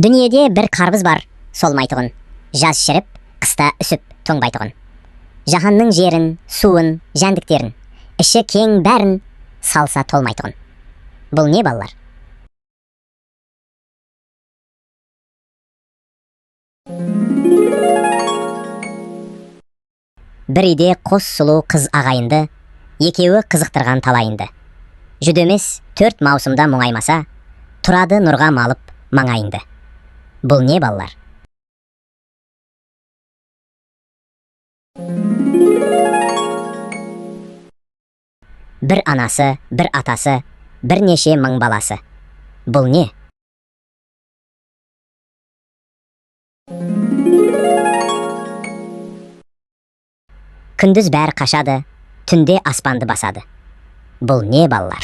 Дүниеде бір қарбыз бар, солмайтұғын. Жаз шіріп, қыста үсіп, тоңбайтұғын. Жаһанның жерін, суын, жәндіктерін, іші кең бәрін салса толмайтұғын. Бұл не, балалар? Бір үйде қос сұлу қыз ағайынды, екеуі қызықтырған талайынды. Жүдемес 4 маусымда мұңаймаса, тұрады нұрға малып маңайынды. Бұл не, балалар? Бір анасы, бір атасы, бірнеше мың баласы. Бұл не? Күндіз бәрі қашады, түнде аспанды басады. Бұл не, балалар?